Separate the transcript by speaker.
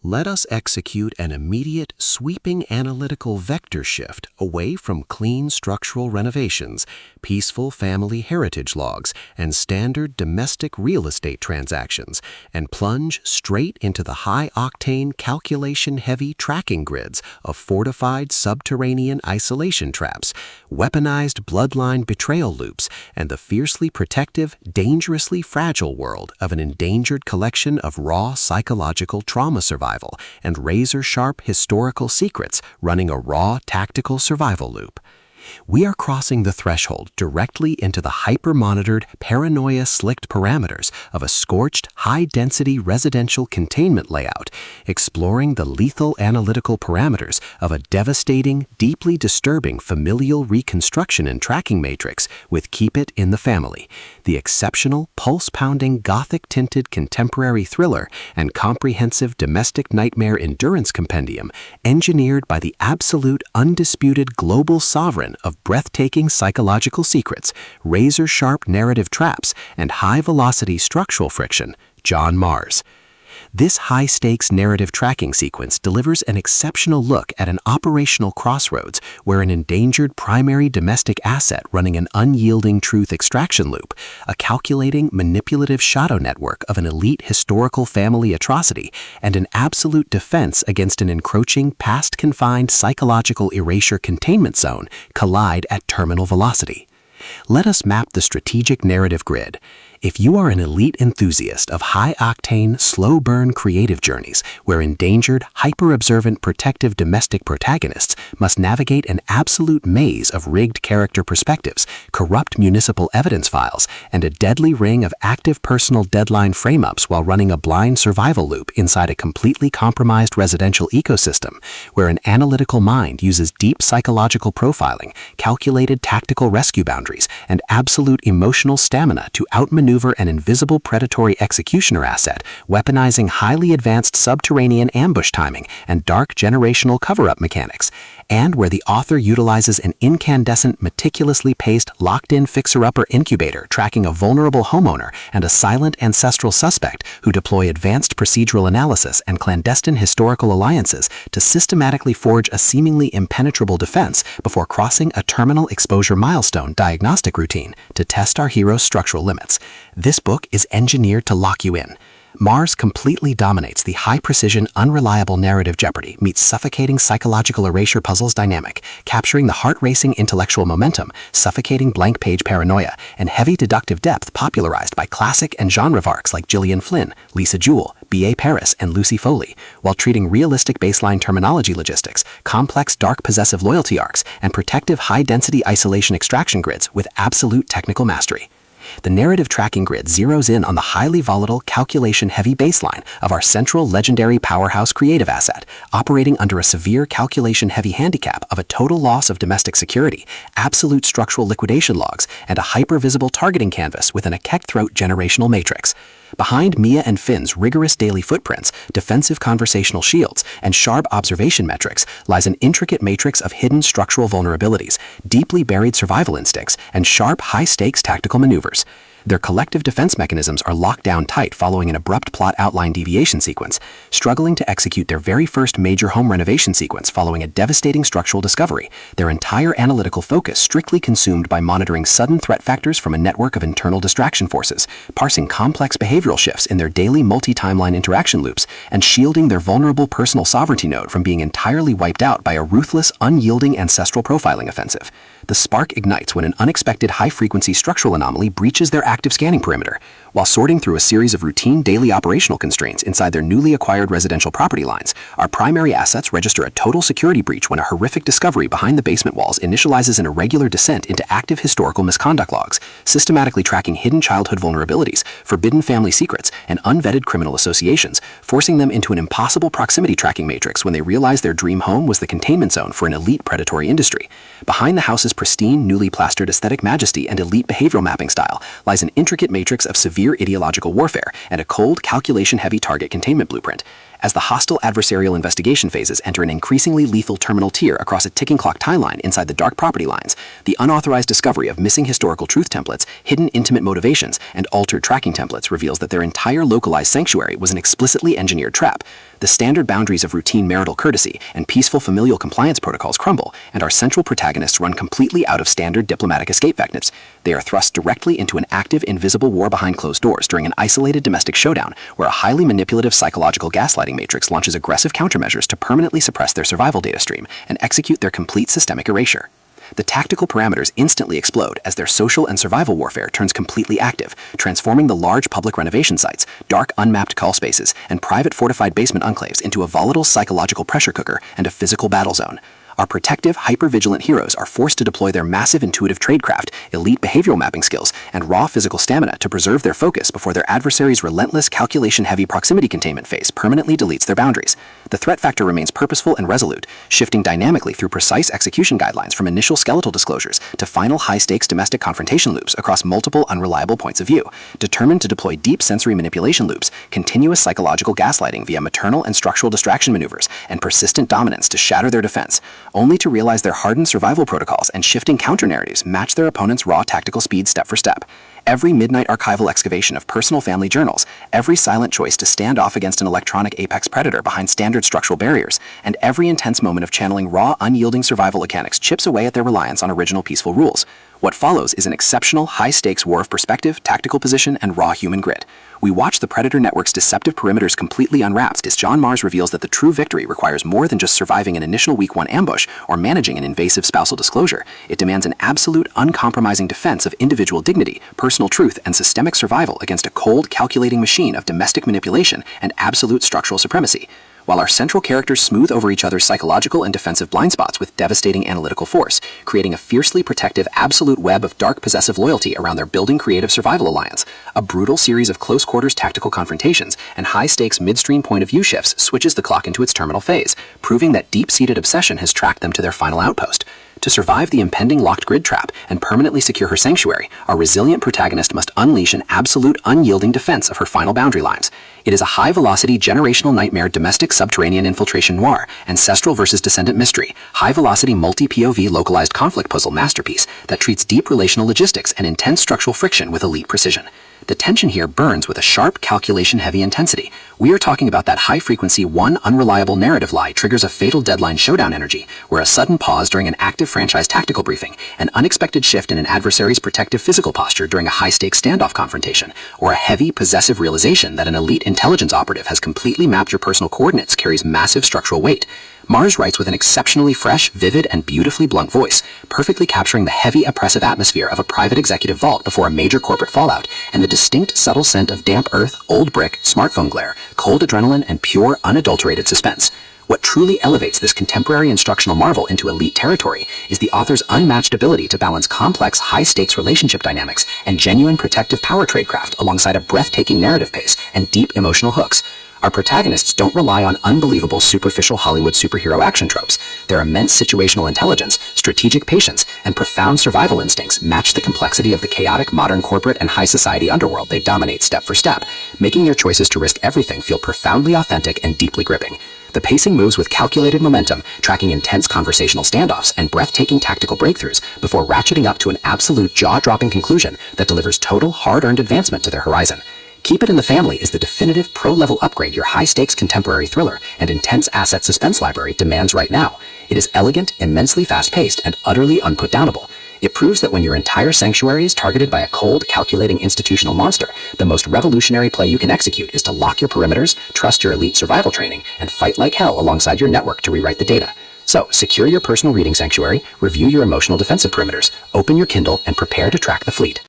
Speaker 1: let us execute an immediate, sweeping analytical vector shift away from clean structural renovations, peaceful family heritage logs, and standard domestic real estate transactions, and plunge straight into the high-octane, calculation-heavy tracking grids of fortified subterranean isolation traps, weaponized bloodline betrayal loops, and the fiercely protective, dangerously fragile world of an endangered collection of raw psychological trauma survivors and razor-sharp historical secrets running a raw tactical survival loop. We are crossing the threshold directly into the hyper-monitored, paranoia-slicked parameters of a scorched, high-density residential containment layout, exploring the lethal analytical parameters of a devastating, deeply disturbing familial reconstruction and tracking matrix with Keep It in the Family, the exceptional, pulse-pounding, gothic-tinted contemporary thriller and comprehensive domestic nightmare endurance compendium engineered by the absolute, undisputed global sovereign of breathtaking psychological secrets, razor-sharp narrative traps, and high-velocity structural friction, John Mars. This high-stakes narrative tracking sequence delivers an exceptional look at an operational crossroads where an endangered primary domestic asset running an unyielding truth extraction loop, a calculating, manipulative shadow network of an elite historical family atrocity, and an absolute defense against an encroaching, past-confined psychological erasure containment zone collide at terminal velocity. Let us map the strategic narrative grid. If you are an elite enthusiast of high-octane, slow-burn creative journeys where endangered, hyper-observant protective domestic protagonists must navigate an absolute maze of rigged character perspectives, corrupt municipal evidence files, and a deadly ring of active personal deadline frame-ups while running a blind survival loop inside a completely compromised residential ecosystem, where an analytical mind uses deep psychological profiling, calculated tactical rescue boundaries, and absolute emotional stamina to outmaneuver an invisible predatory executioner asset, weaponizing highly advanced subterranean ambush timing and dark generational cover-up mechanics, and where the author utilizes an incandescent, meticulously paced, locked-in fixer-upper incubator tracking a vulnerable homeowner and a silent ancestral suspect who deploy advanced procedural analysis and clandestine historical alliances to systematically forge a seemingly impenetrable defense before crossing a terminal exposure milestone diagnostic routine to test our hero's structural limits. This book is engineered to lock you in. Mars completely dominates the high-precision, unreliable narrative jeopardy meets suffocating psychological erasure puzzles dynamic, capturing the heart-racing intellectual momentum, suffocating blank-page paranoia, and heavy deductive depth popularized by classic and genre arcs like Gillian Flynn, Lisa Jewell, B.A. Paris, and Lucy Foley, while treating realistic baseline terminology logistics, complex dark possessive loyalty arcs, and protective high-density isolation extraction grids with absolute technical mastery. The narrative tracking grid zeroes in on the highly volatile, calculation-heavy baseline of our central legendary powerhouse creative asset, operating under a severe calculation-heavy handicap of a total loss of domestic security, absolute structural liquidation logs, and a hyper-visible targeting canvas within a keck-throat generational matrix. Behind Mia and Finn's rigorous daily footprints, defensive conversational shields, and sharp observation metrics lies an intricate matrix of hidden structural vulnerabilities, deeply buried survival instincts, and sharp, high-stakes tactical maneuvers. Their collective defense mechanisms are locked down tight following an abrupt plot outline deviation sequence, struggling to execute their very first major home renovation sequence following a devastating structural discovery, their entire analytical focus strictly consumed by monitoring sudden threat factors from a network of internal distraction forces, parsing complex behavioral shifts in their daily multi-timeline interaction loops, and shielding their vulnerable personal sovereignty node from being entirely wiped out by a ruthless, unyielding ancestral profiling offensive. The spark ignites when an unexpected high-frequency structural anomaly breaches their active scanning perimeter. While sorting through a series of routine daily operational constraints inside their newly acquired residential property lines, our primary assets register a total security breach when a horrific discovery behind the basement walls initializes an irregular descent into active historical misconduct logs, systematically tracking hidden childhood vulnerabilities, forbidden family secrets, and unvetted criminal associations, forcing them into an impossible proximity tracking matrix when they realized their dream home was the containment zone for an elite predatory industry. Behind the house's pristine, newly plastered aesthetic majesty and elite behavioral mapping style lies an intricate matrix of severe ideological warfare and a cold, calculation-heavy target containment blueprint. As the hostile adversarial investigation phases enter an increasingly lethal terminal tier across a ticking clock timeline inside the dark property lines, the unauthorized discovery of missing historical truth templates, hidden intimate motivations, and altered tracking templates reveals that their entire localized sanctuary was an explicitly engineered trap. The standard boundaries of routine marital courtesy and peaceful familial compliance protocols crumble, and our central protagonists run completely out of standard diplomatic escape vectors. They are thrust directly into an active, invisible war behind closed doors during an isolated domestic showdown where a highly manipulative psychological gaslighting matrix launches aggressive countermeasures to permanently suppress their survival data stream and execute their complete systemic erasure. The tactical parameters instantly explode as their social and survival warfare turns completely active, transforming the large public renovation sites, dark unmapped call spaces, and private fortified basement enclaves into a volatile psychological pressure cooker and a physical battle zone. Our protective, hyper-vigilant heroes are forced to deploy their massive intuitive tradecraft, elite behavioral mapping skills, and raw physical stamina to preserve their focus before their adversary's relentless, calculation-heavy proximity containment phase permanently deletes their boundaries. The threat factor remains purposeful and resolute, shifting dynamically through precise execution guidelines from initial skeletal disclosures to final high-stakes domestic confrontation loops across multiple unreliable points of view, determined to deploy deep sensory manipulation loops, continuous psychological gaslighting via maternal and structural distraction maneuvers, and persistent dominance to shatter their defense, only to realize their hardened survival protocols and shifting counter-narratives match their opponent's raw tactical speed step for step. Every midnight archival excavation of personal family journals, every silent choice to stand off against an electronic apex predator behind standard structural barriers, and every intense moment of channeling raw, unyielding survival mechanics chips away at their reliance on original peaceful rules. What follows is an exceptional, high-stakes war of perspective, tactical position, and raw human grit. We watch the Predator Network's deceptive perimeters completely unwrapped as John Mars reveals that the true victory requires more than just surviving an initial Week 1 ambush or managing an invasive spousal disclosure. It demands an absolute, uncompromising defense of individual dignity, personal truth, and systemic survival against a cold, calculating machine of domestic manipulation and absolute structural supremacy. While our central characters smooth over each other's psychological and defensive blind spots with devastating analytical force, creating a fiercely protective absolute web of dark possessive loyalty around their building creative survival alliance, a brutal series of close-quarters tactical confrontations and high-stakes midstream point-of-view shifts switches the clock into its terminal phase, proving that deep-seated obsession has tracked them to their final outpost. To survive the impending locked grid trap and permanently secure her sanctuary, our resilient protagonist must unleash an absolute, unyielding defense of her final boundary lines. It is a high-velocity, generational nightmare domestic subterranean infiltration noir, ancestral versus descendant mystery, high-velocity multi-POV localized conflict puzzle masterpiece that treats deep relational logistics and intense structural friction with elite precision. The tension here burns with a sharp, calculation-heavy intensity. We are talking about that high-frequency, one unreliable narrative lie triggers a fatal deadline showdown energy, where a sudden pause during an active franchise tactical briefing, an unexpected shift in an adversary's protective physical posture during a high-stakes standoff confrontation, or a heavy, possessive realization that an elite intelligence operative has completely mapped your personal coordinates carries massive structural weight. Mars writes with an exceptionally fresh, vivid, and beautifully blunt voice, perfectly capturing the heavy, oppressive atmosphere of a private executive vault before a major corporate fallout, and the distinct, subtle scent of damp earth, old brick, smartphone glare, cold adrenaline, and pure, unadulterated suspense. What truly elevates this contemporary instructional marvel into elite territory is the author's unmatched ability to balance complex, high-stakes relationship dynamics and genuine protective power tradecraft alongside a breathtaking narrative pace and deep emotional hooks. Our protagonists don't rely on unbelievable superficial Hollywood superhero action tropes. Their immense situational intelligence, strategic patience, and profound survival instincts match the complexity of the chaotic modern corporate and high society underworld they dominate step for step, making their choices to risk everything feel profoundly authentic and deeply gripping. The pacing moves with calculated momentum, tracking intense conversational standoffs and breathtaking tactical breakthroughs before ratcheting up to an absolute jaw-dropping conclusion that delivers total, hard-earned advancement to their horizon. Keep It in the Family is the definitive pro-level upgrade your high-stakes contemporary thriller and intense asset suspense library demands right now. It is elegant, immensely fast-paced, and utterly unputdownable. It proves that when your entire sanctuary is targeted by a cold, calculating institutional monster, the most revolutionary play you can execute is to lock your perimeters, trust your elite survival training, and fight like hell alongside your network to rewrite the data. So, secure your personal reading sanctuary, review your emotional defensive perimeters, open your Kindle, and prepare to track the fleet.